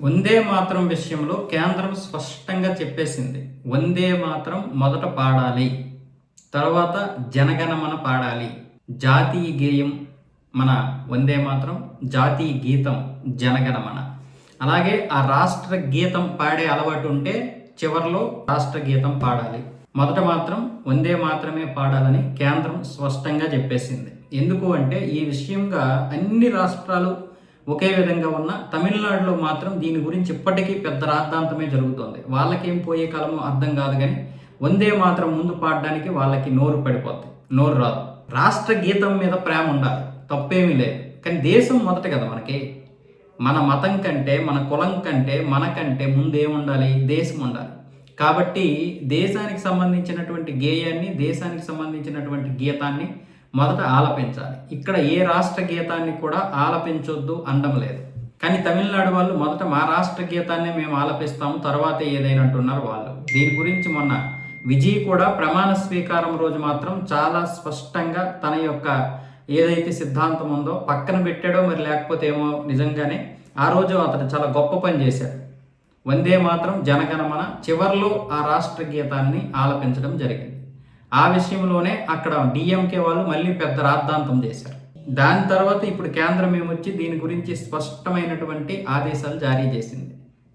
వందే మాతరం విషయంలో కేంద్రం స్పష్టంగా చెప్పేసింది. వందే మాతరం మొదట పాడాలి, తర్వాత జనగణమన పాడాలి. జాతీయ గేయం మన వందే మాతరం, జాతీయ గీతం జనగణమన. అలాగే ఆ రాష్ట్ర గీతం పాడే అలవాటు ఉంటే చివరిలో రాష్ట్ర గీతం పాడాలి. మొదట మాత్రం వందే మాత్రమే పాడాలని కేంద్రం స్పష్టంగా చెప్పేసింది. ఎందుకు అంటే ఈ విషయంగా అన్ని రాష్ట్రాలు ఒకే విధంగా ఉన్న తమిళనాడులో మాత్రం దీని గురించి ఇప్పటికీ పెద్ద రాద్ధాంతమే జరుగుతోంది. వాళ్ళకేం పోయే కాలమో అర్థం కాదు, కానీ వందే మాత్రం ముందు పాడడానికి వాళ్ళకి నోరు పడిపోద్ది, నోరు రాదు. రాష్ట్ర గీతం మీద ప్రేమ ఉండాలి, తప్పేమీ లేదు. కానీ దేశం మొదట కదా మనకి. మన మతం కంటే, మన కులం కంటే, మనకంటే ముందేముండాలి? దేశం ఉండాలి. కాబట్టి దేశానికి సంబంధించినటువంటి గేయాన్ని, దేశానికి సంబంధించినటువంటి గీతాన్ని మొదట ఆలపించాలి. ఇక్కడ ఏ రాష్ట్ర గీతాన్ని కూడా ఆలపించొద్దు అనడం లేదు. కానీ తమిళనాడు వాళ్ళు మొదట మా రాష్ట్ర గీతాన్ని మేము ఆలపిస్తాము, తర్వాత ఏదైనా అంటున్నారు వాళ్ళు. దీని గురించి మొన్న విజయ్ కూడా ప్రమాణ స్వీకారం రోజు మాత్రం చాలా స్పష్టంగా తన యొక్క ఏదైతే సిద్ధాంతం ఉందో పక్కన పెట్టాడో మరి లేకపోతే ఏమో, నిజంగానే ఆ రోజు అతను చాలా గొప్ప పని చేశాడు. వందే మాత్రం జనగణమన చివర్లో ఆ రాష్ట్ర గీతాన్ని ఆలపించడం జరిగింది. ఆ విషయంలోనే అక్కడ డిఎంకే వాళ్ళు మళ్ళీ పెద్ద రాద్ధాంతం చేశారు. దాని తర్వాత ఇప్పుడు కేంద్రం ఏమొచ్చి దీని గురించి స్పష్టమైనటువంటి ఆదేశాలు జారీ చేసింది.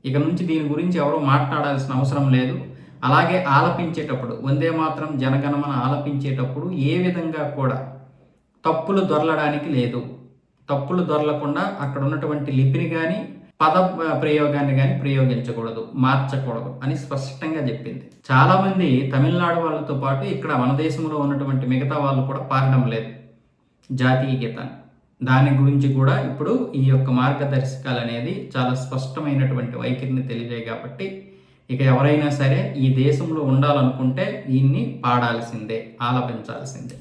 ఇక నుంచి దీని గురించి ఎవరో మాట్లాడాల్సిన అవసరం లేదు. అలాగే ఆలపించేటప్పుడు వందే మాత్రం జనగణమన ఆలపించేటప్పుడు ఏ విధంగా కూడా తప్పులు దొరలడానికి లేదు. తప్పులు దొరలకుండా అక్కడ ఉన్నటువంటి లిపిని కానీ పద ప్రయోగాన్ని కానీ ప్రయోగించకూడదు, మార్చకూడదు అని స్పష్టంగా చెప్పింది. చాలామంది తమిళనాడు వాళ్ళతో పాటు ఇక్కడ మన దేశంలో ఉన్నటువంటి మిగతా వాళ్ళు కూడా పాడడం లేదు జాతీయ గీతాన్ని. దాని గురించి కూడా ఇప్పుడు ఈ యొక్క మార్గదర్శకాలు అనేది చాలా స్పష్టమైనటువంటి వైఖరిని తెలియజేయ కాబట్టి ఇక ఎవరైనా సరే ఈ దేశంలో ఉండాలనుకుంటే దీన్ని పాడాల్సిందే, ఆలపించాల్సిందే.